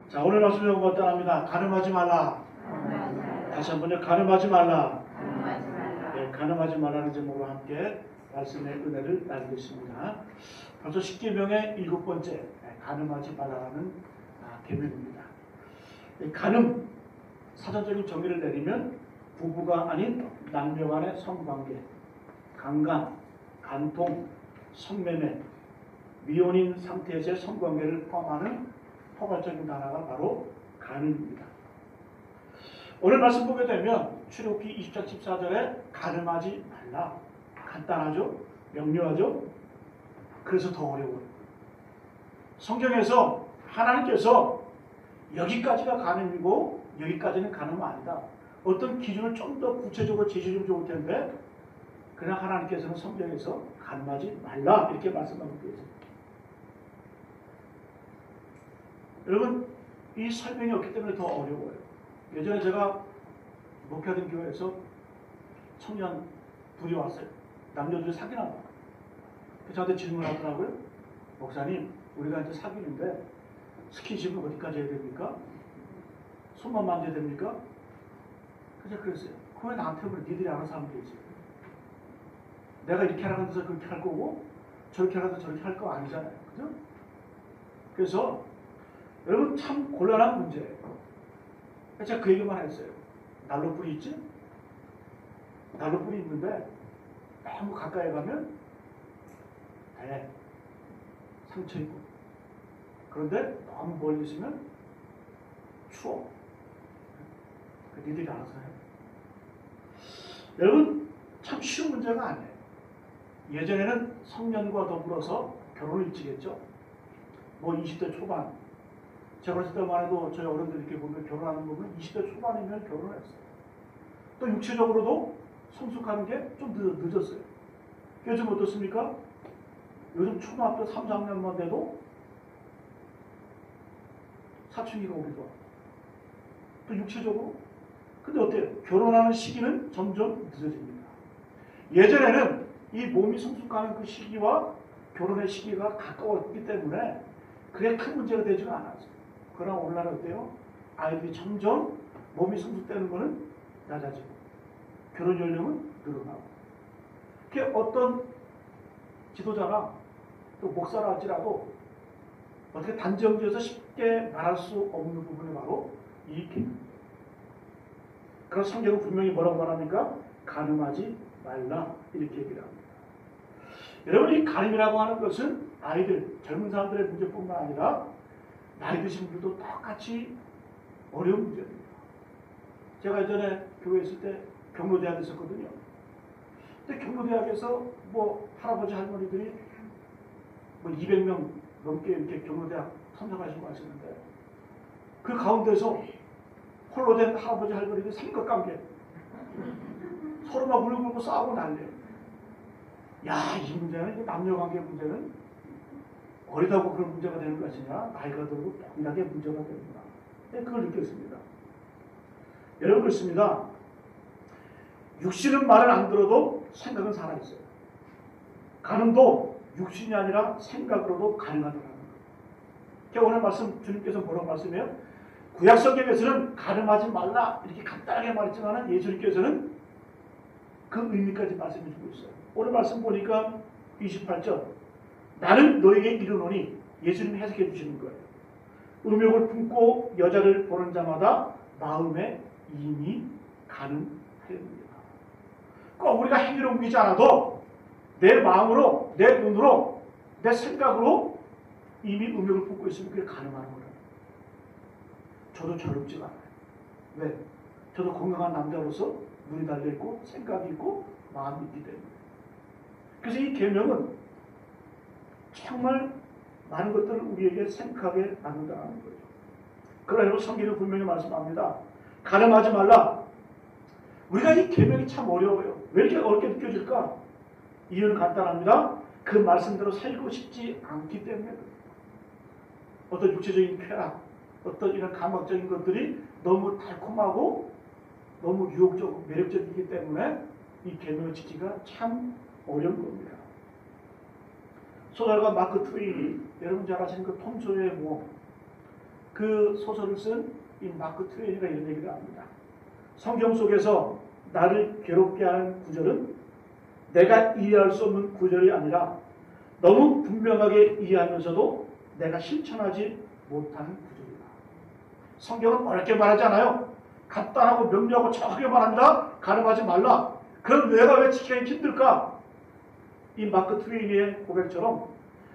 자, 오늘 말씀 요거 간단합니다. 가늠하지 말라. 다시 한번요. 가늠하지 말라. 네, 가늠하지 말라는 제목으로 함께 말씀의 은혜를 나누겠습니다. 벌써 10계명의 7번째 가늠하지 말라라는 계명입니다. 가늠, 사전적인 정의를 내리면 부부가 아닌 남녀 간의 성관계, 강간, 간통, 성매매, 미혼인 상태에서의 성관계를 포함하는 포괄적인 단어가 바로 가늠입니다. 오늘 말씀 보게 되면 출애굽기 20장 14절에 가늠하지 말라. 간단하죠? 명료하죠? 그래서 더 어려워요. 성경에서 하나님께서 여기까지가 가늠이고 여기까지는 가늠은 아니다. 어떤 기준을 좀 더 구체적으로 제시해 주면 좋을 텐데 그냥 하나님께서는 성경에서 가늠하지 말라 이렇게 말씀하고 계십니다. 여러분, 이 설명이 없기 때문에 더 어려워요. 예전에 제가 목회하던 교회에서 청년 둘이 왔어요. 남녀들이 사귀나 봐. 저한테 질문하더라고요. 목사님, 우리가 이제 사귀는데 스킨십은 어디까지 해야 됩니까? 손만 만져야 됩니까? 그래서 그랬어요. 그거 왜 나한테 그래? 니들이 알아서 하면 되지. 내가 이렇게 하라는 데서 그렇게 할 거고 저렇게 하라는 데서 저렇게 할 거 아니잖아요. 그죠? 그래서 여러분 참 곤란한 문제예요. 제가 그 얘기만 했어요. 난로불이 있지? 난로불이 있는데 너무 가까이 가면 상처 있고 그런데 너무 멀리 있으면 추워. 니들이 알아서 해. 여러분 참 쉬운 문제가 아니에요. 예전에는 성년과 더불어서 결혼을 일찍했죠. 뭐 20대 초반 제가 어렸을 때만 해도 저희 어른들 이렇게 보면 결혼하는 거 보면 20대 초반이면 결혼을 했어요. 또 육체적으로도 성숙하는 게 좀 늦었어요. 요즘 어떻습니까? 요즘 초등학교 3, 4학년만 돼도 사춘기가 오기도 하고 또 육체적으로 근데 어때요? 결혼하는 시기는 점점 늦어집니다. 예전에는 이 몸이 성숙하는 그 시기와 결혼의 시기가 가까웠기 때문에 그게 큰 문제가 되지가 않았어요. 그러나 오늘날은 어때요? 아이들이 점점 몸이 성숙되는 것은 낮아지고 결혼 연령은 늘어나고 그게 어떤 지도자나 또 목사라 할지라도 어떻게 단정지어서 쉽게 말할 수 없는 부분이 바로 이 계명입니다. 그래서 성경은 분명히 뭐라고 말합니까? 가늠하지 말라 이렇게 얘기를 합니다. 여러분 이 가늠이라고 하는 것은 아이들, 젊은 사람들의 문제뿐만 아니라 나이 드신 분들도 똑같이 어려운 문제입니다. 제가 예전에 교회에 있을 때 경로대학에 있었거든요. 근데 경로대학에서 뭐 할아버지 할머니들이 뭐 200명 넘게 이렇게 경로대학 참석하시고 하시는데 그 가운데서 홀로 된 할아버지 할머니들이 삼각관계 서로 막 울고 싸우고 난리예요. 야, 이 문제는 남녀관계 문제는 어리다고 그런 문제가 되는 것이냐 나이가 들고 동일하게 문제가 되는구나. 네, 그걸 느꼈습니다. 여러분 그렇습니다. 육신은 말을 안 들어도 생각은 살아있어요. 가늠도 육신이 아니라 생각으로도 가능하다는 거예요. 제가 오늘 말씀 주님께서 뭐라고 말씀해요? 구약 성경에서는 가늠하지 말라 이렇게 간단하게 말했지만 예수님께서는 그 의미까지 말씀해 주고 있어요. 오늘 말씀 보니까 28절 나는 너에게 이르노니 예수님이 해석해 주시는 거예요. 음욕을 품고 여자를 보는 자마다 마음에 이미 가늠하였느니라. 꼭 우리가 행위로 옮기지 않아도 내 마음으로 내 눈으로 내 생각으로 이미 음욕을 품고 있으면 그게 가늠하는 거예요. 저도 저럽지가 않아요. 왜? 저도 건강한 남자로서 눈이 달려있고 생각이 있고 마음이 있기 때문에. 그래서 이 계명은 정말 많은 것들을 우리에게 생각하게 만든다는 거죠. 그러나 성경은 분명히 말씀합니다. 가늠하지 말라. 우리가 이 계명이 참 어려워요. 왜 이렇게 어렵게 느껴질까? 이유는 간단합니다. 그 말씀대로 살고 싶지 않기 때문에 어떤 육체적인 쾌락, 어떤 이런 감각적인 것들이 너무 달콤하고 너무 유혹적이고 매력적이기 때문에 이 계명을 지키기가 참 어려운 겁니다. 소설가 마크 트웨인이 여러분 잘 아시는 그 톰 소여의 모험 그 소설을 쓴 이 마크 트웨인이가 이런 얘기를 합니다. 성경 속에서 나를 괴롭게 하는 구절은 내가 이해할 수 없는 구절이 아니라 너무 분명하게 이해하면서도 내가 실천하지 못하는 구절이다. 성경은 어렵게 말하지 않아요. 간단하고 명료하고 정확하게 말합니다. 가늠하지 말라. 그럼 내가 왜 지키기 힘들까? 이 마크 트웨인의 고백처럼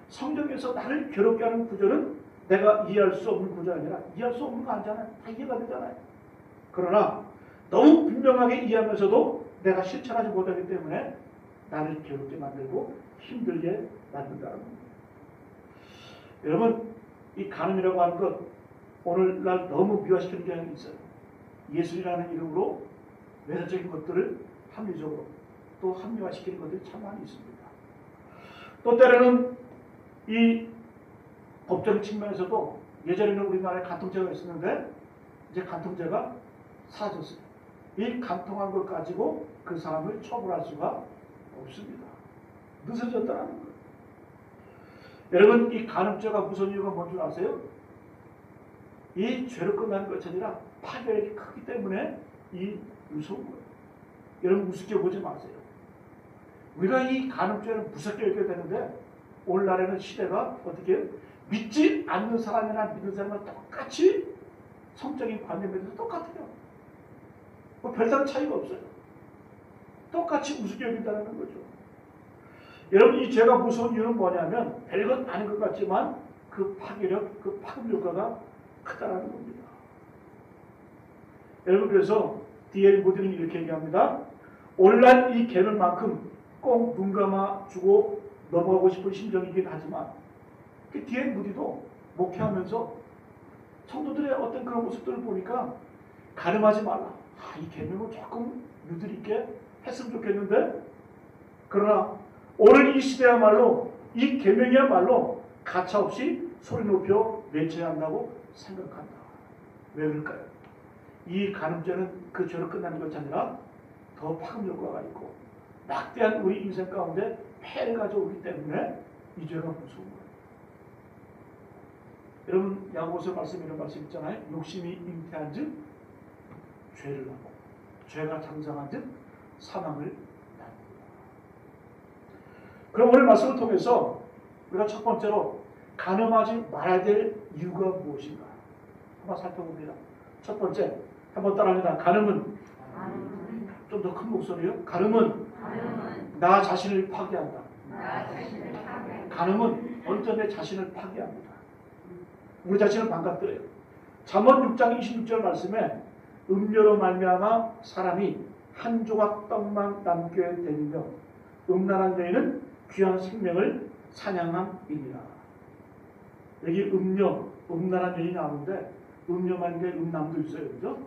성경에서 나를 괴롭게 하는 구절은 내가 이해할 수 없는 구절이 아니라 이해할 수 없는 거 아니잖아요. 다 이해가 되잖아요. 그러나 너무 분명하게 이해하면서도 내가 실천하지 못하기 때문에 나를 괴롭게 만들고 힘들게 만든다는 겁니다. 여러분, 이 간음이라고 하는 것 오늘날 너무 미화시키는 경향이 있어요. 예술이라는 이름으로 외설적인 것들을 합리적으로 또 합리화시키는 것들이 참 많이 있습니다. 또 때로는 이 법적 측면에서도 예전에는 우리나라에 간통죄가 있었는데 이제 간통죄가 사라졌어요. 이 간통한 걸 가지고 그 사람을 처벌할 수가 없습니다. 늦어졌다는 거예요. 여러분, 이 간음죄가 무서운 이유가 뭔지 아세요? 이 죄로 끝나는 것이 아니라 파괴력이 크기 때문에 이 무서운 거예요. 여러분, 우습게 보지 마세요. 우리가 이 간음죄를 무섭게 여겨야 되는데 오늘날에는 시대가 어떻게 믿지 않는 사람이나 믿는 사람과 똑같이 성적인 관념에 대해서 똑같아요. 뭐 별다른 차이가 없어요. 똑같이 우습게 여긴다는 거죠. 여러분, 이 죄가 무서운 이유는 뭐냐면 별것 아닌 것 같지만 그 파괴력, 그 파급 효과가 크다라는 겁니다. 여러분, 그래서 D.L. 모디는 이렇게 얘기합니다. 오늘날 이 계명만큼 꼭 눈 감아주고 넘어가고 싶은 심정이긴 하지만 그 D.L. 모디도 목회하면서 성도들의 어떤 그런 모습들을 보니까 가늠하지 말라. 이 계명을 조금 유들 있게 했으면 좋겠는데, 그러나 오늘 이 시대야말로 이 계명이야말로 가차없이 소리 높여 외쳐야 한다고 생각한다. 왜 그럴까요? 이 간음죄는 그 죄로 끝나는 것이 아니라 더 파급 효과가 있고 막대한 우리 인생 가운데 폐를 가져오기 때문에 이 죄가 무서운 거예요. 여러분, 야고보서 말씀에 이런 말씀 있잖아요. 욕심이 잉태한 즉 죄를 낳고 죄가 장성한 즉 사망을 낳는다. 그럼 오늘 말씀을 통해서 우리가 첫 번째로 간음하지 말아야 될 이유가 무엇인가 한번 살펴봅니다. 첫 번째, 한번 따라합니다. 간음은 좀 더 큰 목소리요. 간음은 나 자신을 파괴한다. 간음은 먼저 내 자신을 파괴합니다. 우리 자신을 망가뜨려요. 잠언 6장 26절 말씀에 음료로 말미암아 사람이 한 조각 떡만 남게 되며 음란한 여인은 귀한 생명을 사냥함이니라. 여기 음료, 음란한 여인이 나오는데 음료만 게 음남도 있어요. 그죠?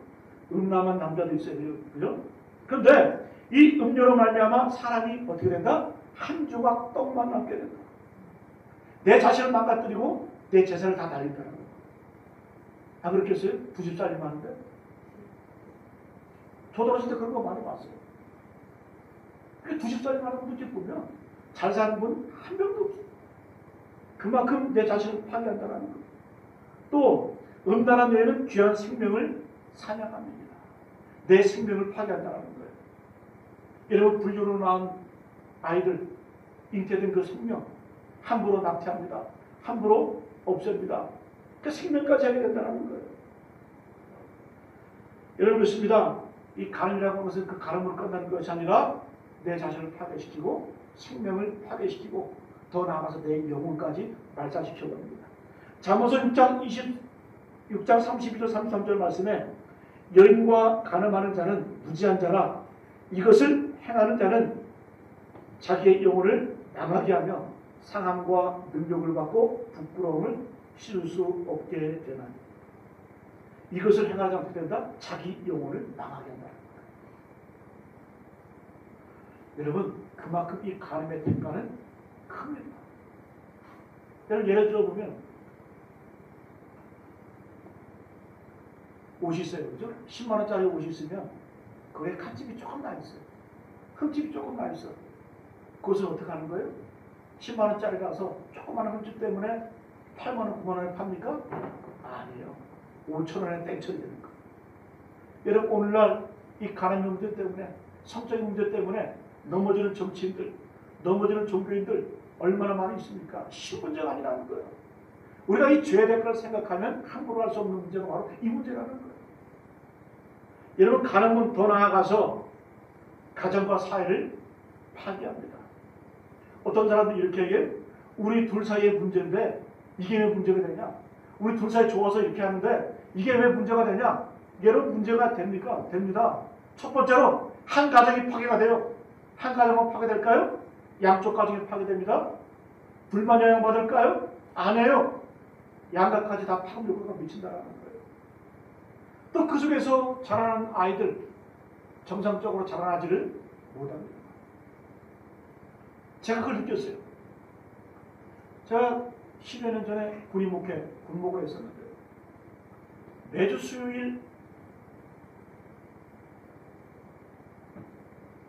음란한 남자도 있어요. 그죠? 그런데 이 음료로 말미암아 사람이 어떻게 된다? 한 조각 떡만 남게 된다. 내 자신을 망가뜨리고 내 재산을 다 날린다는 거예요. 안 그렇겠어요? 90살이 많은데? 저도 어렸을 때 그런 거 많이 봤어요. 90살이 많은 분들 보면 잘 사는 분 한 명도 없어요. 그만큼 내 자신을 파괴한다는 거예요. 또 음란한 여인은 귀한 생명을 사냥합니다. 내 생명을 파괴한다는 거예요. 여러분, 불륜으로 낳은 아이들, 잉태된 그 생명 함부로 낙태합니다. 함부로 없앱니다. 그 생명까지 하게 된다는 거예요. 여러분, 그렇습니다. 이 간음이라고 하는 것은 그 간음으로 끝나는 것이 아니라 내 자신을 파괴시키고 생명을 파괴시키고 더 나아가서 내 영혼까지 말살시켜버립니다. 잠언서 6장 32절 33절 말씀에 여인과 간음하는 자는 무지한 자라 이것을 행하는 자는 자기의 영혼을 망하게 하며 상함과 능력을 받고 부끄러움을 씌울 수 없게 되나니. 이것을 행하지 않게 된다? 자기 영혼을 망하게 한다. 여러분, 그만큼 이 간음의 대가는 큽니다. 여러분, 예를 들어 보면 옷이 있어요. 그죠? 10만원짜리 옷이 있으면 그에 칸집이 조금 나 있어요. 흠집이 조금 나 있어. 그것을 어떻게 하는 거예요? 10만원짜리 가서 조그마한 흠집 때문에 8만 원, 9만 원에 팝니까? 아니에요. 5천 원에 땡처리 되는 거예요. 여러분 오늘날 이 가난의 문제 때문에, 성적인 문제 때문에 넘어지는 정치인들, 넘어지는 종교인들 얼마나 많이 있습니까? 쉬운 문제가 아니라는 거예요. 우리가 이 죄의 대가를 생각하면 함부로 할 수 없는 문제가 바로 이 문제라는 거예요. 여러분 가늠은 더 나아가서 가정과 사회를 파괴합니다. 어떤 사람들이 이렇게 얘기해요. 우리 둘 사이의 문제인데 이게 왜 문제가 되냐? 우리 둘 사이 좋아서 이렇게 하는데 이게 왜 문제가 되냐? 여러분 문제가 됩니까? 됩니다. 첫 번째로 한 가정이 파괴가 돼요. 한 가정은 파괴될까요? 양쪽 가정이 파괴됩니다. 불만 영향받을까요? 안 해요. 양가까지 다 파괴효과가 미친다는 거예요. 또 그 속에서 자라는 아이들 정상적으로 자라나지를 못합니다. 제가 그걸 느꼈어요. 제가 10여 년 전에 군인 목회, 군목을 했었는데 매주 수요일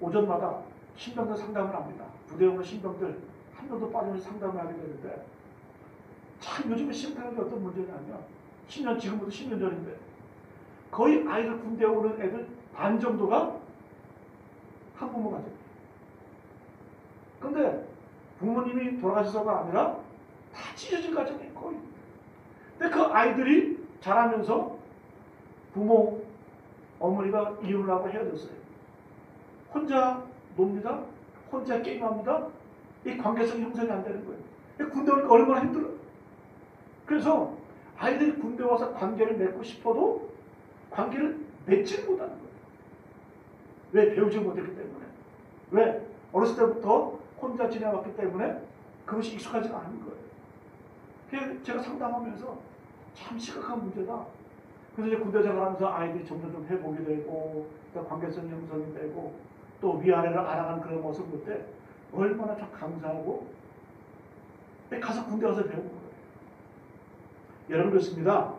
오전마다 신병들 상담을 합니다. 부대에 오는 신병들 한 명도 빠지면서 상담을 하게 되는데 참 요즘에 심각한 어떤 문제냐면 10년, 지금부터 10년 전인데 거의 아이들 군대에 오는 애들 반 정도가 한부모 가정이에요. 근데 부모님이 돌아가셔서가 아니라 다 찢어진 가정이에요. 거의. 근데 그 아이들이 자라면서 부모, 어머니가 이혼을 하고 헤어졌어요. 혼자 놉니다. 혼자 게임합니다. 이 관계성이 형성이 안 되는 거예요. 군대 오니까 얼마나 힘들어요. 그래서 아이들이 군대 와서 관계를 맺고 싶어도 관계를 맺지 못하는 거예요. 왜? 배우지 못했기 때문에. 왜? 어렸을 때부터 혼자 지내왔기 때문에 그것이 익숙하지가 않은 거예요. 그래서 제가 상담하면서 참 심각한 문제다. 그래서 이제 군대 생활하면서 아이들이 점점 좀 회복이 되고 또 관계성이 형성이 되고 또 위아래를 알아가는 그런 모습 볼 때 얼마나 참 감사하고 가서 군대 가서 배우는 거예요. 여러분 그렇습니다.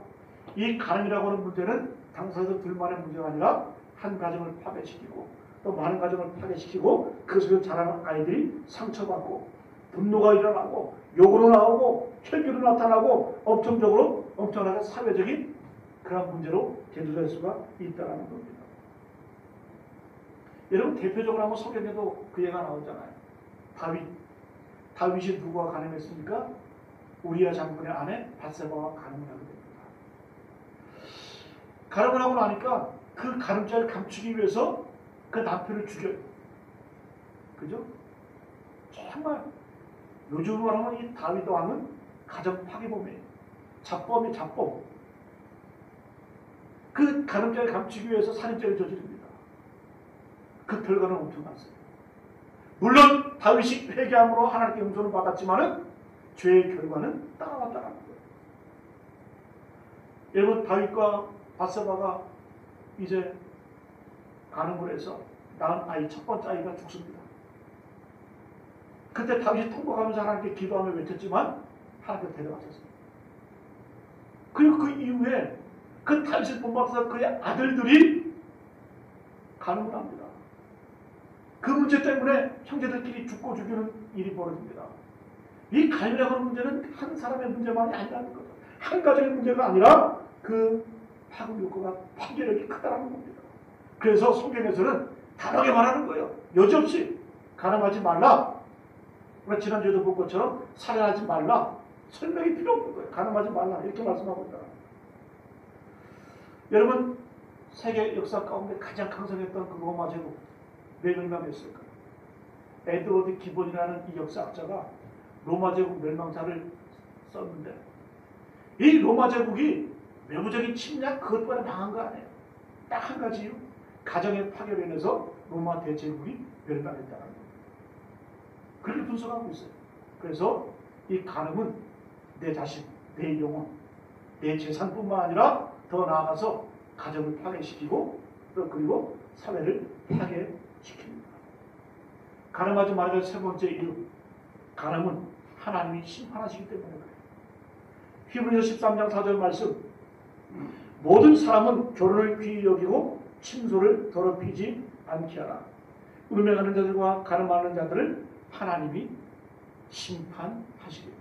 이 가늠이라고 하는 문제는 당사자 둘만의 문제가 아니라 한 가정을 파괴시키고 또 많은 가정을 파괴시키고 그 속에서 자라는 아이들이 상처받고 분노가 일어나고 욕으로 나오고 혈기로 나타나고 엄청나게 사회적인 그런 문제로 대두될 수가 있다는 겁니다. 여러분 대표적으로 한번 성경에도 그 예가 나오잖아요. 다윗이 누구와 가늠했습니까? 우리야 장군의 아내 밧세바와 가늠을 하게 됩니다. 가늠을 하고 나니까 그 가늠죄를 감추기 위해서 그 남편을 죽여요. 그죠? 정말 요즘으로 하면 이 다윗 왕은 가정 파괴범이에요. 잡범이 잡범. 그 가늠죄를 감추기 위해서 살인죄를 저지릅니다. 그 결과는 엄청났어요. 물론 다윗이 회개함으로 하나님께 용서를 받았지만은 죄의 결과는 따라왔다는 거예요. 여러분 다윗과 밧세바가 이제 가늠을 해서 낳은 아이 첫 번째 아이가 죽습니다. 그때 다윗이 통곡하면서 하나님께 기도하며 외쳤지만 하나님께 데려가셨어요. 그리고 그 이후에 그 다윗을 본받아서 그의 아들들이 가늠을 합니다. 그 문제 때문에 형제들끼리 죽고 죽이는 일이 벌어집니다. 이 가늠이라고 하는 문제는 한 사람의 문제만이 아니라는 거죠. 한 가정의 문제가 아니라 그 파급 효과가 파괴력이 크다는 겁니다. 그래서 성경에서는 단호하게 말하는 거예요. 여지없이 가늠하지 말라. 우리가 지난주에도 본 것처럼 살인하지 말라. 설명이 필요 없는 거예요. 가늠하지 말라. 이렇게 말씀하고 있다. 여러분 세계 역사 가운데 가장 강성했던 그 로마 제국 몇 명 멸망했을까요? 에드워드 기본이라는 이 역사학자가 로마 제국 멸망사를 썼는데 이 로마 제국이 외부적인 침략 그것보다 망한 거 아니에요. 딱 한 가지 이유. 가정의 파괴로 인해서 로마 대제국이 멸망했다는 거예요. 그렇게 분석하고 있어요. 그래서 이 가늠은 내 자신, 내 영혼, 내 재산뿐만 아니라 더 나아가서 가정을 파괴시키고 또 그리고 사회를 파괴시킵니다. 가늠하지 말아야 세 번째 이유. 가늠은 하나님이 심판하시기 때문에 그래요. 히브리서 13장 4절 말씀. 모든 사람은 결혼을 귀히 여기고 침소를 더럽히지 않게 하라. 음행하는 자들과 가늠하는 자들을 하나님이 심판하시리라.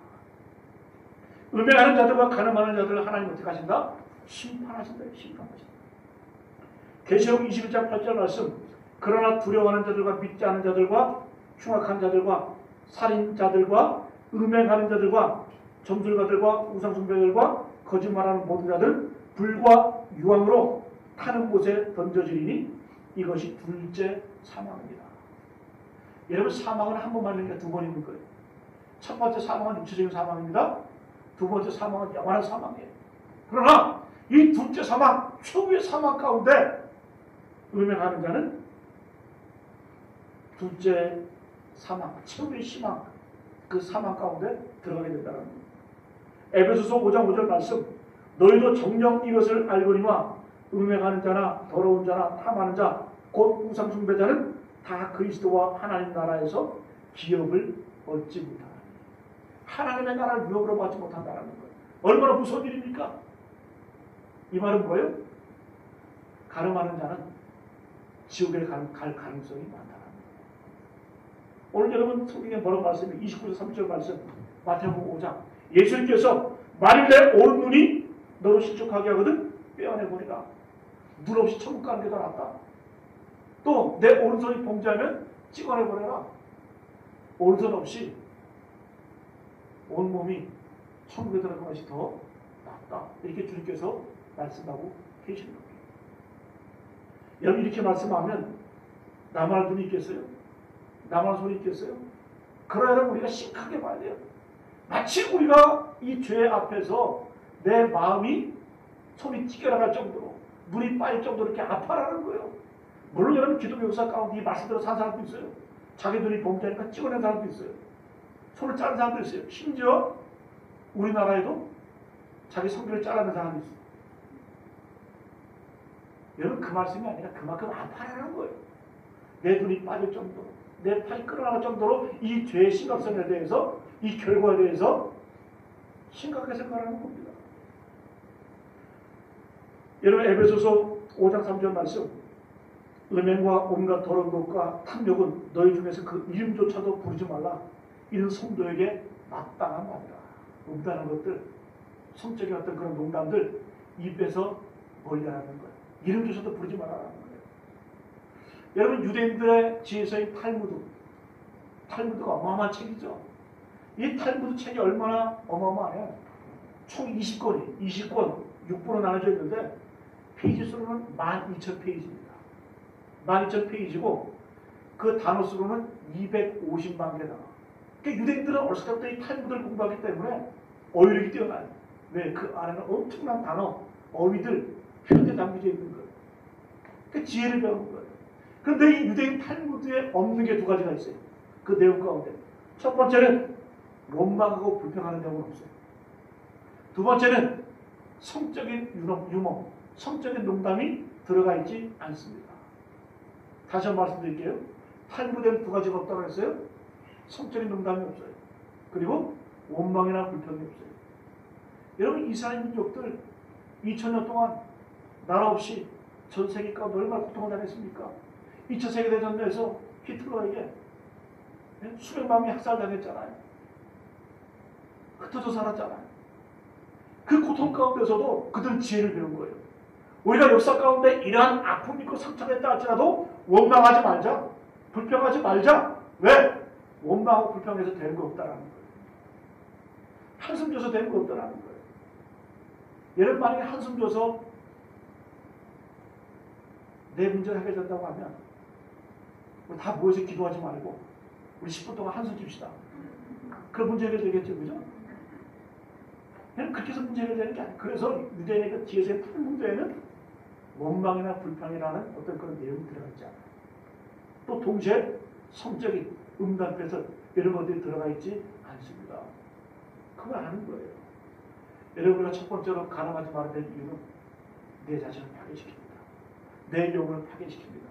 음행하는 자들과 간음하는 자들을 하나님 어떻게 하신다? 심판하신다. 심판하신다. 계시록 21장 8절 말씀. 그러나 두려워하는 자들과 믿지 않는 자들과 흉악한 자들과 살인자들과 음행하는 자들과 점술가들과 우상숭배들과 거짓말하는 모든 자들 불과 유황으로 타는 곳에 던져지리니 이것이 둘째 사망입니다. 여러분, 사망은 한 번만 있는 게 두 번 있는 거예요. 첫 번째 사망은 육체적인 사망입니다. 두 번째 사망은 영원한 사망이에요. 그러나 이 둘째 사망, 최후의 사망 가운데 음행하는 자는 둘째 사망, 최후의 희망, 그 사망 가운데 들어가게 된다는 겁니다. 에베소서 5장 5절 말씀. 너희도 정녕 이것을 알거니와 음행하는 자나 더러운 자나 탐하는 자 곧 우상숭배자는 다 그리스도와 하나님 나라에서 기업을 얻지 못하나니. 하나님의 나라를 유업으로 받지 못한다는 거예요. 얼마나 무서운 일입니까? 이 말은 뭐예요? 간음하는 자는 지옥에 갈 가능성이 많다는 거예요. 오늘 여러분 성경에 뭐라고 말씀이 29절 30절 말씀 마태복음 5장. 예수님께서 만일 내 오른눈이 너로 실족하게 하거든 빼어내버리라. 눈 없이 천국 가는 게 더 낫다. 또 내 오른손이 범죄하면 찍어내버려라. 오른손 없이 온몸이 천국에 들어가는 것이 더 낫다. 이렇게 주님께서 말씀하고 계시는 겁니다. 여러분, 이렇게 말씀하면 나만 눈이 있겠어요? 나만 손이 있겠어요? 그러려면 우리가 심각하게 봐야 돼요. 마치 우리가 이 죄 앞에서 내 마음이 손이 찢겨나갈 정도로 눈이 빠질 정도로 이렇게 아파라는 거예요. 물론 여러분 기독교 역사 가운데 이 말씀대로 산 사람도 있어요. 자기 눈이 범죄하니까 찍어낸 사람도 있어요. 손을 자른 사람도 있어요. 심지어 우리나라에도 자기 성별을 잘라낸 사람도 있어요. 여러분, 그 말씀이 아니라 그만큼 아파라는 거예요. 내 눈이 빠질 정도로, 내 팔이 끌어나갈 정도로 이 죄의 심각성에 대해서, 이 결과에 대해서 심각하게 생각하는 겁니다. 여러분, 에베소서 5장 3절 말씀. 음행과 온갖 더러운 것과 탐욕은 너희 중에서 그 이름조차도 부르지 말라. 이는 성도에게 마땅한 말이라. 음란한 것들, 성적인 어떤 그런 농담들 입에서 멀리하라는 거예요. 이름조차도 부르지 말라는 거예요. 여러분, 유대인들의 지혜서인 탈무드가 어마어마한 책이죠. 이 탈무드 책이 얼마나 어마어마해요. 총 20권, 6부로 나눠져 있는데 페이지 수로는 12,000페이지입니다. 12,000페이지고 그 단어 수로는 250만 개다. 그러니까 유대인들은 어렸을 때부터 이 탈무드를 공부하기 때문에 어휘력이 뛰어나요. 왜? 그 안에는 엄청난 단어, 어휘들, 표현이 담겨져 있는 거예요. 그 지혜를 배우는 거예요. 그런데 이 유대인 탈무드에 없는 게 두 가지가 있어요. 그 내용 가운데. 첫 번째는 원망하고 불평하는 내용은 없어요. 두 번째는 성적인 유머, 성적인 농담이 들어가 있지 않습니다. 다시 한번 말씀드릴게요. 탈무드에는 두 가지가 없다고 했어요. 성적인 농담이 없어요. 그리고 원망이나 불평이 없어요. 여러분, 이스라엘 민족들 2000년 동안 나라 없이 전 세계 가운데 얼마나 고통을 당했습니까? 2차 세계대전 내에서 히틀러에게 수백만 명이 학살당했잖아요. 흩어져 살았잖아요. 그 고통 가운데서도 그들은 지혜를 배운 거예요. 우리가 역사 가운데 이러한 아픔이 있고 상처가 있다 할지라도 원망하지 말자. 불평하지 말자. 왜? 원망하고 불평해서 되는 거 없다라는 거예요. 한숨 줘서 되는 거 없다라는 거예요. 여러분, 만약에 한숨 줘서 내 문제가 해결된다고 하면 우리 다 모여서 기도하지 말고 우리 10분 동안 한숨 줍시다. 그럼 문제 해결되겠죠, 그죠? 그렇게 해서 문제 해결되는 게 아니에요. 그래서 유대인의 그 지혜서의 탈무드에는 원망이나 불평이라는 어떤 그런 내용이 들어가 있지 않아요. 또 동시에 성적인 음란 패설 이런 것들이 들어가 있지 않습니다. 그걸 아는 거예요. 여러분, 우리가 첫 번째로 가늠하지 말아야 될 이유는 내 자신을 파괴시킵니다. 내 영혼을 파괴시킵니다.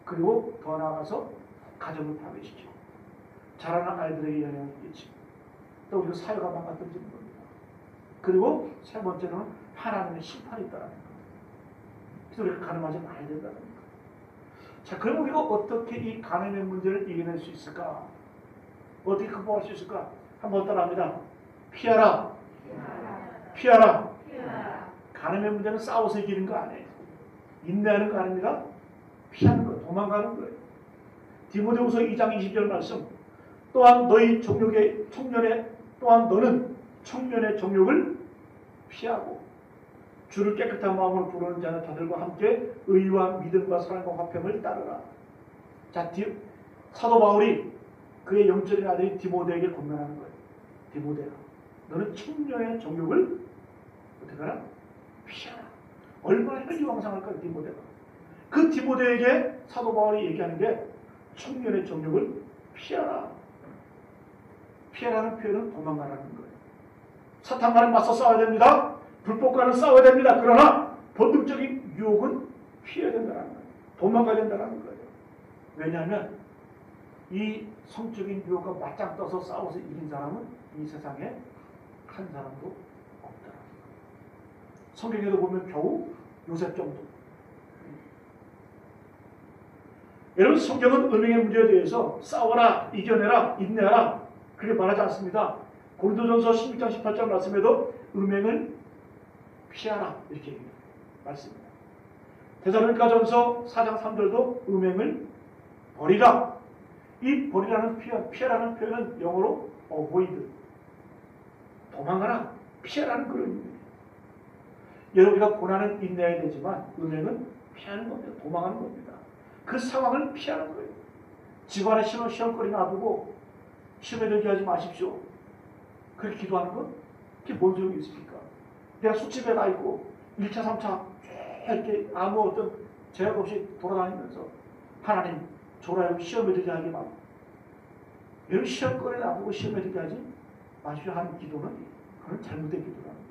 그리고 더 나아가서 가정을 파괴시키고 자라는 아이들에게 영향을 끼치고 또 우리가 사회가 망가뜨리는 겁니다. 그리고 세 번째로는 하나님의 심판이 있다는 겁니다. 그래서 우리가 가늠하지 말아야 된다는 겁니다. 자, 그럼 우리가 어떻게 이 가늠의 문제를 이겨낼 수 있을까? 어떻게 극복할 수 있을까? 한번 따라합니다. 피하라. 피하라. 간음의 문제는 싸워서 이기는 거 아니에요. 인내하는 거 아닙니다. 피하는 거, 도망가는 거예요. 디모데후서 2장 20절 말씀. 또한 너희 청년의 또한 너는 청년의 정욕을 피하고 주를 깨끗한 마음으로 부르는 자는 저들과 함께 의와 믿음과 사랑과 화평을 따르라. 자, 사도 바울이 그의 영적인 아들인 디모데에게 권면하는 거예요. 디모데야, 너는 청년의 정욕을 어떻게 하라? 피하라. 얼마나 혈기왕성할까요, 디모데가. 그 디모데에게 사도 바울이 얘기하는 게 청년의 정욕을 피하라. 피하라는 표현은 도망가라는 거예요. 사탄과는 맞서 싸워야 됩니다. 불법과는 싸워야 됩니다. 그러나 본능적인 유혹은 피해야 된다는 거예요. 도망가야 된다는 거예요. 왜냐하면 이 성적인 유혹과 맞짱 떠서 싸워서 이긴 사람은 이 세상에 한 사람도 없더라. 성경에도 보면 겨우 요셉 정도. 여러분, 성경은 음행의 문제에 대해서 싸워라, 이겨내라, 인내하라 그렇게 말하지 않습니다. 고린도전서 16장 18절 말씀에도 음행을 피하라 이렇게 말씀입니다. 데살로니가전서 4장 3절도 음행을 버리라. 이 버리라는 표현, 피하라는 표현은 영어로 avoid, 도망가라, 피하라는 그런 의미예요. 여러분과 고난은 인내해야 되지만 음행은 피하는 겁니다. 도망가는 겁니다. 그 상황을 피하는 거예요. 집안에 시험거리 놔두고 시험에 들게 하지 마십시오. 그렇게 기도하는 건 그게 뭔 소용이 있습니까? 내가 술집에 가 있고 1차, 3차 이렇게 아무 어떤 제약 없이 돌아다니면서 하나님 저라고 시험에 들게 하지 마. 여러분, 시험거리 놔두고 시험에 들게 하지 마십시오 하는 기도는 그건 잘못된 기도라는 거예요.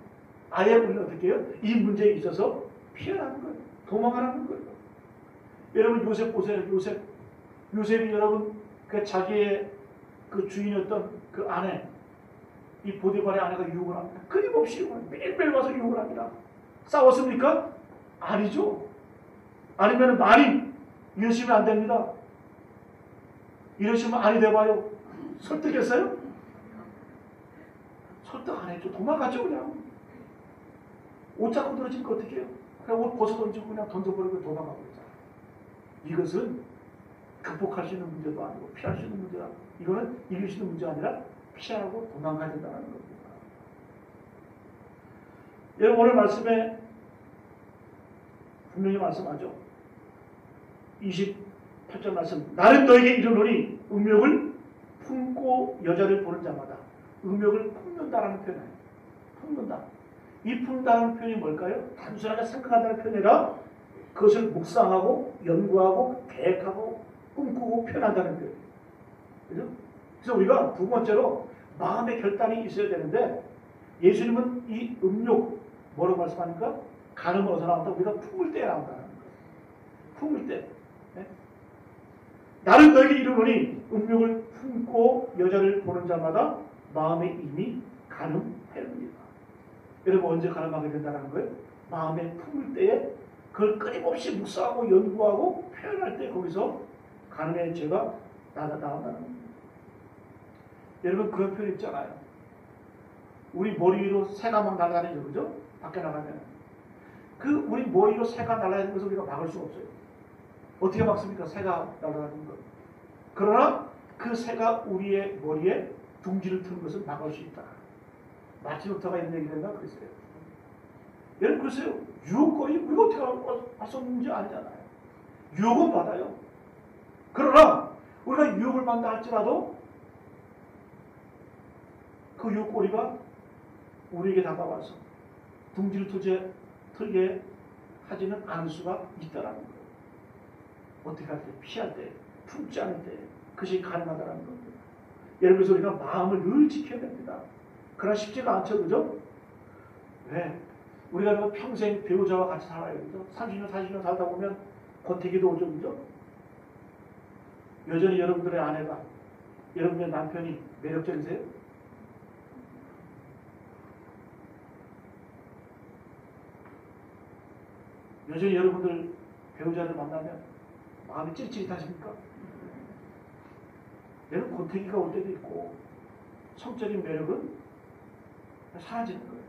아예 우리는 어떻게 해요? 이 문제에 있어서 피하라는 거예요. 도망가라는 거예요. 여러분, 요셉 보세요. 요셉이 여러분 그 자기의 그 주인이었던 그 아내, 이 보디발의 아내가 유혹을 합니다. 끊임없이 매일매일 와서 유혹을 합니다. 싸웠습니까? 아니죠. 아니면 많이 이러시면 안 됩니다. 이러시면 아니 돼봐요. 설득했어요? 설득 안 했죠. 도망갔죠 그냥. 옷 잡고 떨어지니까 어떻게 해요? 그냥 옷 벗어 던지고 그냥 던져버리고 도망가고 있잖아요. 이것은 극복할 수 있는 문제도 아니고 피할 수 있는 문제가, 이거는 이길 수 있는 문제가 아니라 피하고 도망가야 된다는 겁니다. 여러분, 오늘 말씀에 분명히 말씀하죠. 28절 말씀. 나는 너에게 이르노니 음욕을 품고 여자를 보는 자마다. 음욕을 품는다라는 표현이에요. 품는다. 이 품는다는 표현이 뭘까요? 단순하게 생각한다는 표현이 아니라 그것을 묵상하고 연구하고 계획하고 꿈꾸고 표현한다는 표현. 그죠? 그래서 우리가 두 번째로 마음의 결단이 있어야 되는데, 예수님은 이 음욕 뭐라고 말씀하니까 간음은 어디서 나온다? 우리가 품을 때 나온다는 거예요. 품을 때. 네? 나는 너에게 이르노니 음욕을 품고 여자를 보는 자마다 마음에 이미 간음하였느니라. 여러분, 언제 간음하게 된다는 거예요? 마음에 품을 때에 그걸 끊임없이 묵상하고 연구하고 표현할 때 거기서 간음의 죄가 나온다는 겁니다. 여러분, 그런 표현 있잖아요. 우리 머리 위로 새가 막 날아다니죠, 그죠? 밖에 나가면. 그 우리 머리 위로 새가 날아다니는 것을 우리가 막을 수가 없어요. 어떻게 막습니까? 새가 날아다니는 것. 그러나 그 새가 우리의 머리에 둥지를 트는 것을 막을 수 있다. 마틴 루터가 이런 얘기를 그랬어요. 여러분, 글쎄요, 유혹거리 우리가 어떻게 할 수 없는 문제 아니잖아요. 유혹은 받아요. 그러나 우리가 유혹을 받는다 할지라도 그 유혹거리가 우리에게 다가와서 둥지를 틀게 하지는 않을 수가 있다는 거예요. 어떻게 할 때? 피할 때, 품지 않을 때 그것이 가능하다는 겁니다. 여러분, 그래서 우리가 마음을 늘 지켜야 됩니다. 그러나 쉽지가 않죠, 그죠? 왜? 우리가 평생 배우자와 같이 살아요, 그죠? 30년, 40년 살다 보면 권태기도 오죠, 그죠? 여전히 여러분들의 아내가, 여러분의 남편이 매력적이세요? 여전히 여러분들 배우자를 만나면 마음이 찔찔하십니까? 여러분, 권태기가 올 때도 있고 성적인 매력은 사라지는 거예요.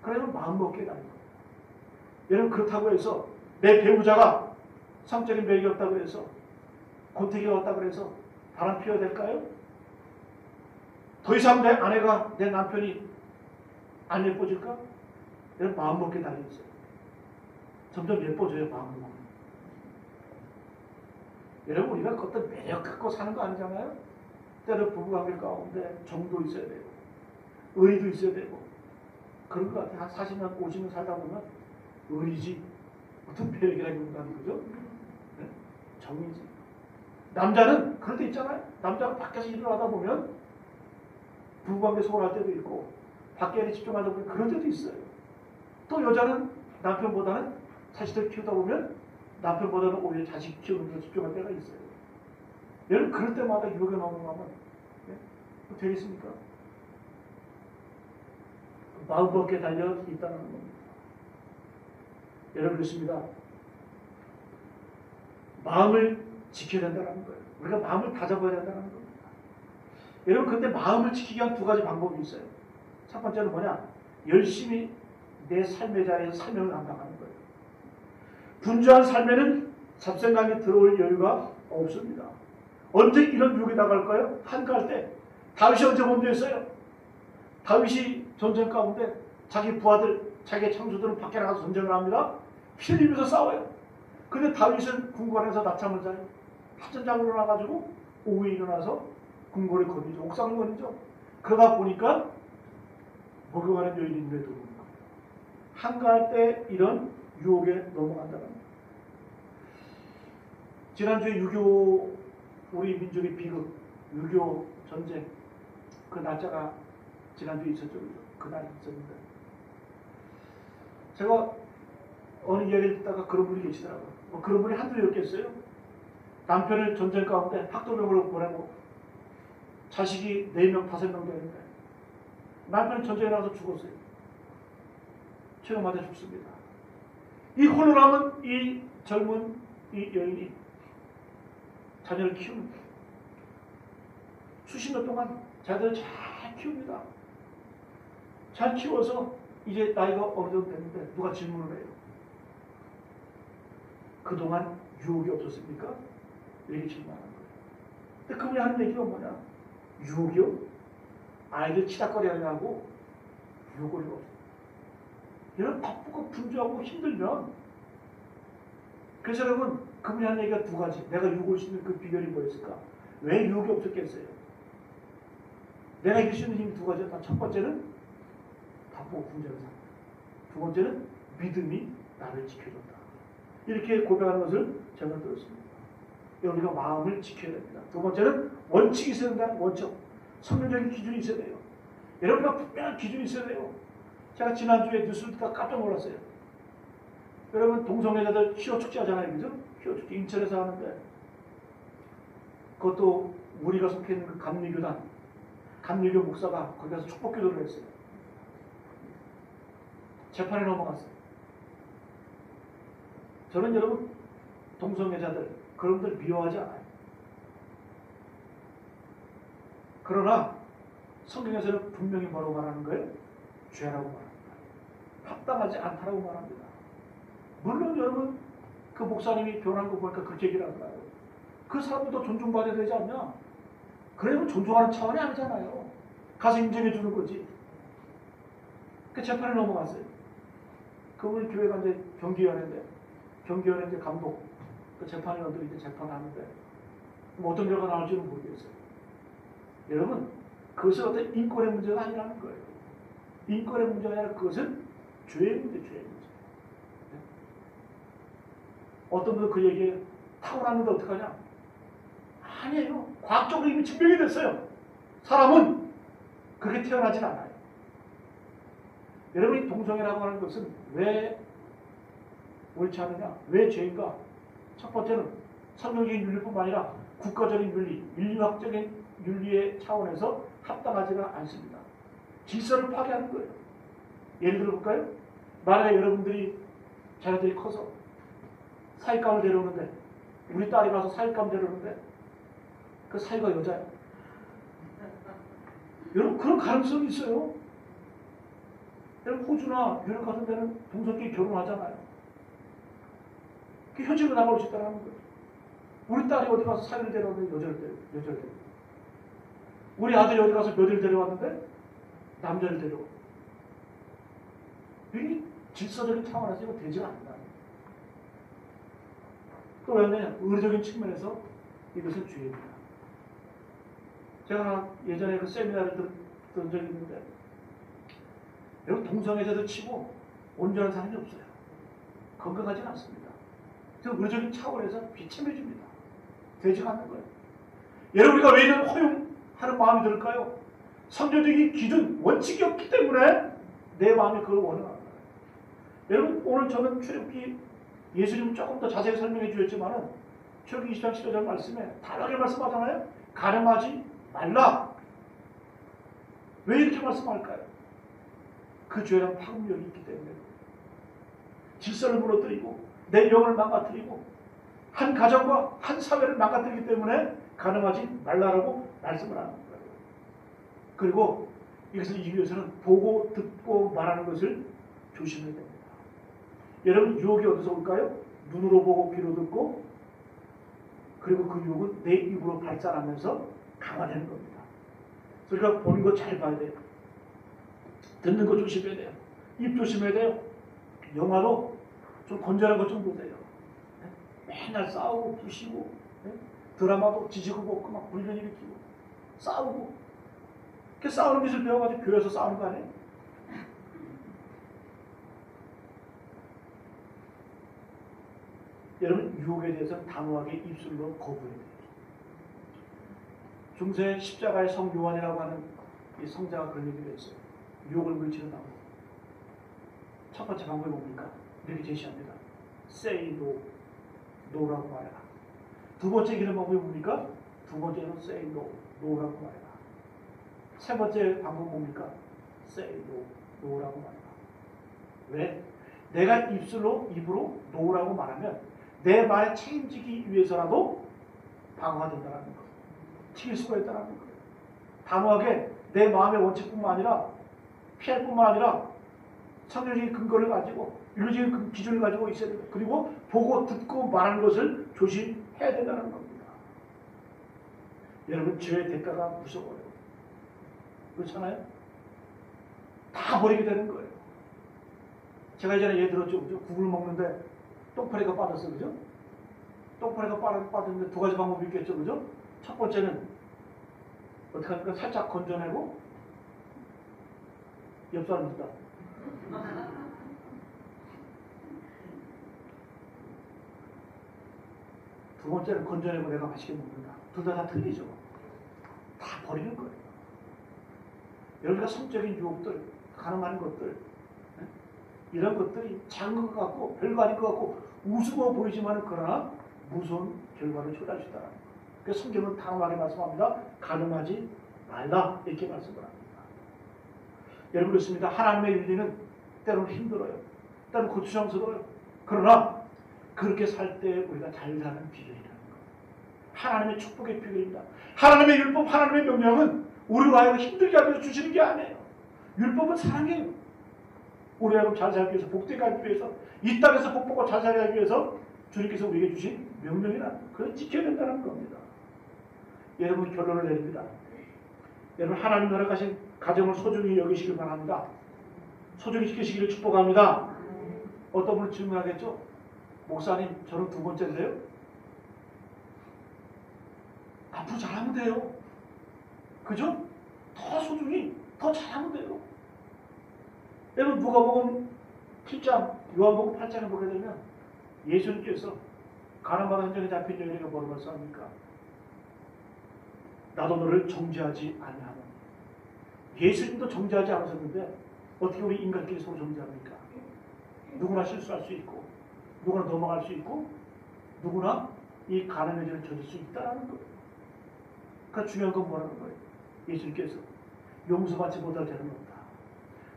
그러면 마음먹게 되는 거예요. 여러분 그렇다고 해서 내 배우자가 성적인 매력이 없다고 해서 권태기가 없다고 해서 바람 피워야 될까요? 더 이상 내 아내가 내 남편이 안 예뻐질까? 여러분 마음먹게 달려있어요. 점점 예뻐져요. 마음먹으면. 여러분 우리가 어떤 매력 갖고 사는 거 아니잖아요? 때로 부부관계 가운데 정도 있어야 되고 의리도 있어야 되고 그런 것 같아요. 한 40년 50년 살다 보면 의리지 어떤 매력이라기보다는 그죠? 네? 정이지. 남자는 그럴 때 있잖아요. 남자가 밖에서 일을 하다 보면 부부관계 소홀할 때도 있고 밖에 일에 집중하다 보면 그런 때도 있어요. 또 여자는 남편보다는 자식들 키우다 보면 남편보다는 오히려 자식 키우는 데 집중할 때가 있어요. 여러분 그럴 때마다 유혹에 넘어가면 네? 되겠습니까? 마음먹게 달려 있다는 겁니다. 여러분 그렇습니다. 마음을 지켜야 된다는 거예요. 우리가 마음을 다잡아야 된다는 겁니다. 여러분 근데 마음을 지키기 위한 두 가지 방법이 있어요. 첫 번째는 뭐냐? 열심히 내 삶의 자리에서 사명을 감당하는 거예요. 분주한 삶에는 잡생각이 들어올 여유가 없습니다. 언제 이런 유혹에 나갈까요? 한가할 때. 다윗이 언제 범죄했어요? 다윗이 전쟁 가운데 자기 부하들, 자기의 창수들은 밖에 나가서 전쟁을 합니다. 피를 흘리면서 싸워요. 근데 다윗은 궁궐에서 낮잠을 자요. 낮잠 자고 일어나가지고 오후에 일어나서 궁궐을 거니죠. 옥상을 거니죠. 그러다 보니까 목욕하는 여인이 눈에 들어오는 거예요. 한가할 때 이런 유혹에 넘어간다는 거예요. 지난주에 6.25 우리 민족의 비극, 6.25 전쟁 그 날짜가 지난주에 있었죠. 그날 있었는데 제가 어느 이야기를 듣다가 그런 분이 계시더라고요. 그런 분이 한둘이었겠어요. 남편을 전쟁 가운데 학도병으로 보내고 자식이 4명, 5명 되는데 남편은 전쟁에 나가서 죽었어요. 최후 맞아 죽습니다. 이 홀로 남은 이 젊은 이 여인이 자녀를 키웁니다. 수십 년 동안 자녀를 잘 키웁니다. 잘 키워서 이제 나이가 어느 정도 됐는데 누가 질문을 해요. 그동안 유혹이 없었습니까? 이렇게 질문하는 거예요. 근데 그분이 하는 얘기가 뭐냐? 유혹이요? 아이들 치닥거리 하냐고 유혹을 없어요. 이런 바쁘고 분주하고 힘들면 그래서 여러분 그분이 하는 얘기가 두 가지. 내가 유혹을 수 있는 그 비결이 뭐였을까? 왜 유혹이 없었겠어요? 내가 이길 수 있는 힘이 두 가지다. 첫 번째는 바쁘고 분주한 삶. 두 번째는 믿음이 나를 지켜준다. 이렇게 고백하는 것을 제가 들었습니다. 우리가 마음을 지켜야 됩니다. 두 번째는 원칙이 있어야 된다는 원칙. 성경적인 기준이 있어야 돼요. 여러분과 분명한 기준이 있어야 돼요. 제가 지난주에 뉴스를 듣다가 깜짝 놀랐어요. 여러분 동성애자들 희호축제 하잖아요. 그죠? 희호축제 인천에서 하는데 그것도 우리가 속해 있는 그 감리교단 감리교 목사가 거기 가서 축복기도를 했어요. 재판에 넘어갔어요. 저는 여러분 동성애자들 그런 분들 미워하지 않아요. 그러나 성경에서는 분명히 뭐라고 말하는 거예요? 죄라고 말합니다. 합당하지 않다라고 말합니다. 물론 여러분 그 목사님이 변한 거 보니까 그렇게 얘기를 하더라고요. 그 사람도 존중받아야 되지 않냐? 그래도 존중하는 차원이 아니잖아요. 가서 인정해 주는 거지. 그 재판에 넘어갔어요. 그분이 교회가 이제 경기위원회인데 경기위원회 이제 감독 그 재판위원들이 이제 재판을 하는데 뭐 어떤 결과가 나올지는 모르겠어요. 여러분 그것은 어떤 인권의 문제가 아니라는 거예요. 인권의 문제가 아니라 그것은 죄의 문제, 죄의 문제. 네? 어떤 분은 그 얘기에 타고났는데 어떡하냐? 아니에요. 과학적으로 이미 증명이 됐어요. 사람은 그렇게 태어나진 않아요. 여러분이 동성애라고 하는 것은 왜 옳지 않느냐? 왜 죄인가? 첫 번째는 성경적인 윤리뿐만 아니라 국가적인 윤리, 인류학적인 윤리의 차원에서 합당하지가 않습니다. 질서를 파괴하는 거예요. 예를 들어 볼까요? 만약에 여러분들이 자녀들이 커서 사익감을 데려오는데 우리 딸이 가서 사익감 데려오는데 그 사이가 여자예요. 여러분 그런 가능성이 있어요. 호주나 유럽 같은 데는 동성끼리 결혼하잖아요. 그게 현실로 나올 수 있다는 거예요. 우리 딸이 어디 가서 사위를 데려왔는데 여자를 데려와. 우리 아들이 어디 가서 며느리를 데려왔는데 남자를 데려와. 이 질서적인 차원에서 이거 되지 않는다. 또 왜냐면 의료적인 측면에서 이것은 죄입니다. 제가 예전에 그 세미나를 들은 적이 있는데 여러분 동성애자들 치고 온전한 사람이 없어요. 건강하지 않습니다. 그래서 의료적인 차원에서 비참해집니다. 되지가 않는 거예요. 여러분 우리가 왜 이런 허용하는 마음이 들을까요? 선조적인 기준, 원칙이 없기 때문에 내 마음이 그걸 원하는 거예요. 여러분 오늘 저는 출애굽기 예수님은 조금 더 자세히 설명해 주셨지만은 출애굽기 20장 15절 말씀에 다르게 말씀하잖아요. 가늠하지 말라. 왜 이렇게 말씀할까요? 그 죄는 파급력이 있기 때문에 질서를 무너뜨리고 내 영을 망가뜨리고 한 가정과 한 사회를 망가뜨리기 때문에 가늠하지 말라라고 말씀을 하는 거예요. 그리고 이것을 이기기 위해서는 보고 듣고 말하는 것을 조심해야 됩니다. 여러분 유혹이 어디서 올까요? 눈으로 보고 귀로 듣고 그리고 그 유혹은 내 입으로 발산하면서 강화되는 겁니다. 그러니까 보는 거 잘 봐야 돼요. 듣는 거 조심해야 돼요. 입 조심해야 돼요. 영화도 좀 건전한 것 좀 보세요. 맨날 싸우고 부시고 드라마도 지지고 볶고 막 불변 일으키고 싸우고 그 싸우는 짓을 배워가지고 교회에서 싸우는 거 아니에요? 여러분 유혹에 대해서는 단호하게 입술로 거부해야 돼요. 중세 십자가의 성 요한이라고 하는 이 성자가 그런 얘기를 했어요. 유혹을 물리치는 방법. 첫 번째 방법이 뭡니까? 이렇게 제시합니다. Say no. no라고 말해라. 두 번째 기는 방법이 뭡니까? 두 번째는 say no. no라고 말해라. 세 번째 방법은 뭡니까? say no. no라고 말해라. 왜? 내가 입으로 no라고 말하면 내 말에 책임지기 위해서라도 방어가 된다는 거. 튀길 수가 있다는 거예요. 단호하게 내 마음의 원칙뿐만 아니라 피할 뿐만 아니라 성경적인 근거를 가지고 윤리적인 기준을 가지고 있어야 됩니다. 그리고 보고 듣고 말하는 것을 조심해야 된다는 겁니다. 여러분 죄의 대가가 무서워요. 그렇잖아요? 다 버리게 되는 거예요. 제가 예전에 예를 들었죠. 그죠? 국을 먹는데 똥파리가 빠졌어. 그죠? 똥파리가 빠졌는데 두 가지 방법이 있겠죠. 그죠? 첫 번째는 어떻게 합니까? 살짝 건져내고 옆 사람 주다. 두 번째는 건져내고 내가 맛있게 먹는다. 둘 다 틀리죠. 다 버리는 거예요. 여러분과 성적인 유혹들, 가능한 것들, 이런 것들이 작은 것 같고 별거 아닌 것 같고 우스워 보이지만 그러나 무서운 결과를 초래할 수 있다는 거예요. 그래서 성경은 단호하게 말씀합니다. 가늠하지 말라 이렇게 말씀을 합니다. 여러분 그렇습니다. 하나님의 윤리는 때로는 힘들어요. 때로는 고추장스러워요. 그러나 그렇게 살 때 우리가 잘 사는 비결이라는 거예요. 하나님의 축복의 비결입니다. 하나님의 율법, 하나님의 명령은 우리가 하여금 힘들게 하기 위해서 주시는 게 아니에요. 율법은 사랑이에요. 우리 하여금 잘 살기 위해서, 복되게 하기 위해서, 이 땅에서 복받고 잘 살게 하기 위해서 주님께서 우리에게 주신 명령이라는 거예요. 그걸 지켜야 된다는 겁니다. 여러분 결론을 내립니다. 여러분 하나님 허락하신 가정을 소중히 여기시길 바랍니다. 소중히 지키시기를 축복합니다. 어떤 분은 질문하겠죠? 목사님 저는 두 번째인데요. 앞으로 잘하면 돼요. 그죠? 더 소중히 더 잘하면 돼요. 여러분 누가복음 7장 요한복음 8장에 보게 되면 예수님께서 가늠하는 현장에 잡힌 여인에게 뭐라고 말씀합니까? 나도 너를 정죄하지 아니하노니. 예수님도 정죄하지 않으셨는데 어떻게 우리 인간끼리 서로 정죄합니까? 누구나 실수할 수 있고 누구나 넘어갈 수 있고 누구나 이 가늠의 죄를 저질 수 있다는 거예요. 그러니까 중요한 건 뭐라는 거예요? 예수님께서 용서받지 못할 죄는 없다.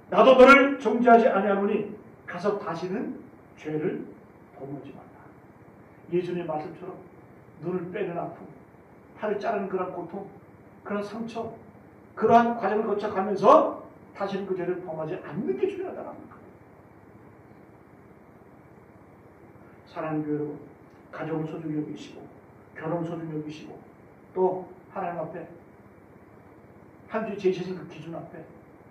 나도 너를 정죄하지 아니하노니 가서 다시는 죄를 범하지 말라. 예수님의 말씀처럼 눈을 빼는 아픔, 팔을 자르는 그런 고통, 그런 상처, 그러한 과정을 거쳐가면서 다시는 그 죄를 범하지 않는 게 중요하다는 겁니다. 사랑하는 교회 여러분, 가정을 소중히 여기시고 결혼을 소중히 여기시고 또 하나님 앞에 한 주에 제시하신 그 기준 앞에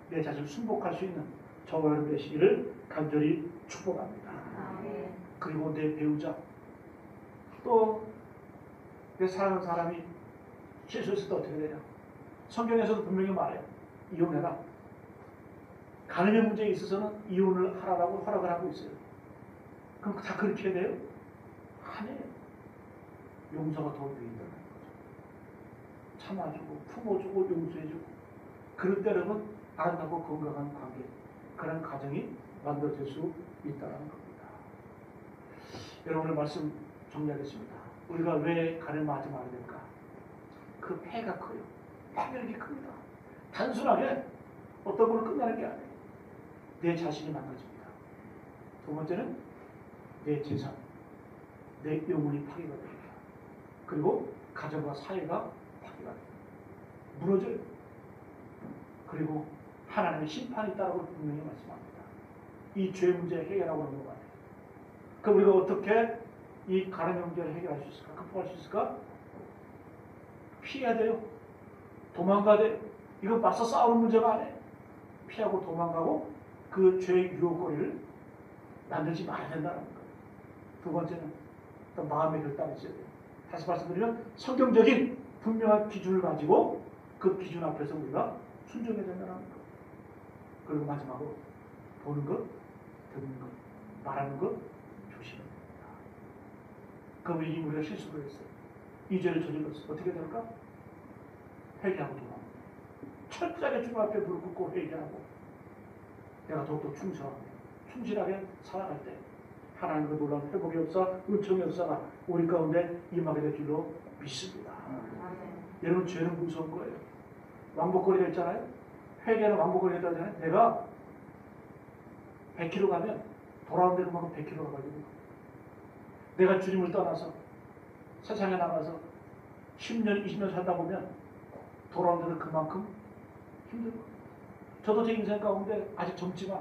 내 자신을 순복할 수 있는 저와 여러분 되시기를 간절히 축복합니다. 그리고 내 배우자 또 내 사랑하는 사람이 실수했을 때 어떻게 되냐? 성경에서도 분명히 말해요. 이혼해라. 간음의 문제에 있어서는 이혼을 하라고 허락을 하고 있어요. 그럼 다 그렇게 해야 돼요? 아니에요. 용서가 더 위에 있다는 거죠. 참아주고 품어주고 용서해주고 그럴 때는 아름답고 건강한 관계, 그런 가정이 만들어질 수 있다는 겁니다. 여러분의 말씀 정리하겠습니다. 우리가 왜 간음하지 말아야 될까? 그 폐가 커요. 파멸이 큽니다. 단순하게 어떤 걸로 끝나는 게 아니에요. 내 자신이 망가집니다. 두 번째는 내 재산, 내 영혼이 파괴가 됩니다. 그리고 가정과 사회가 파괴가 됩니다. 무너져요. 그리고 하나님의 심판이 있다고 분명히 말씀합니다. 이 죄 문제 해결하고 있는 것 같아요. 그럼 우리가 어떻게 이 간음 문제를 해결할 수 있을까? 극복할 수 있을까? 피해야 돼요. 도망가야 돼요. 이건 맞서 싸우는 문제가 아니에요. 피하고 도망가고 그 죄의 유혹거리를 만들지 말아야 된다는 거예요. 두 번째는 또 마음의 결단이 있어야 돼요. 다시 말씀드리면 성경적인 분명한 기준을 가지고 그 기준 앞에서 우리가 순종해야 된다는 거예요. 그리고 마지막으로 보는 것, 듣는 것, 말하는 것 조심해야 됩니다. 그럼 이 우리가 실수를 했어요. 이 죄를 저질렀어요. 어떻게 될까? 회개하고 도망. 철저하게 주님 앞에 무릎 꿇고 회개하고 내가 더욱더 충실하게 살아갈 때 하나님의 놀라운 회복의 역사, 은총의 역사가 우리 가운데 임하게 될 줄로 믿습니다. 여러분, 죄는 무서운 거예요. 왕복거리가 있잖아요. 회개는 왕복거리가 있다잖아요. 내가 100km 가면 돌아온 데로 가면 100km 가가지고 내가 주님을 떠나서 세상에 나가서 10년, 20년 살다 보면 돌아온 데는 그만큼 힘들고 저도 제 인생 가운데 아직 젊지만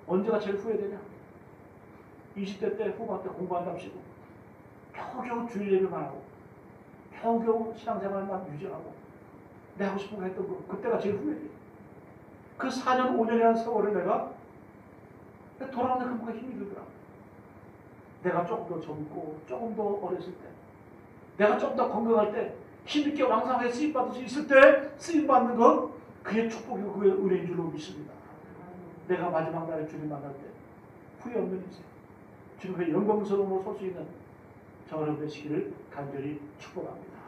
언제가 제일 후회되냐? 20대 때 후반 때 공부한답시고 겨우겨우 주일 예배만 하고 겨우겨우 신앙생활만 유지하고 내가 하고 싶은 거 했던 거 그때가 제일 후회돼요. 그 4년 5년이라는 세월을 내가 돌아오는 그만큼 힘이 들더라. 내가 조금 더 젊고 조금 더 어렸을 때 내가 좀 더 건강할 때 힘있게 왕성하게 쓰임받을 수 있을 때 쓰임받는 것 그게 축복이고 그게 은혜인 줄로 믿습니다. 내가 마지막 날에 주님 만날 때 후회 없는 인생 주님의 영광스러움으로 설 수 있는 저와 여러분 되시기를 간절히 축복합니다.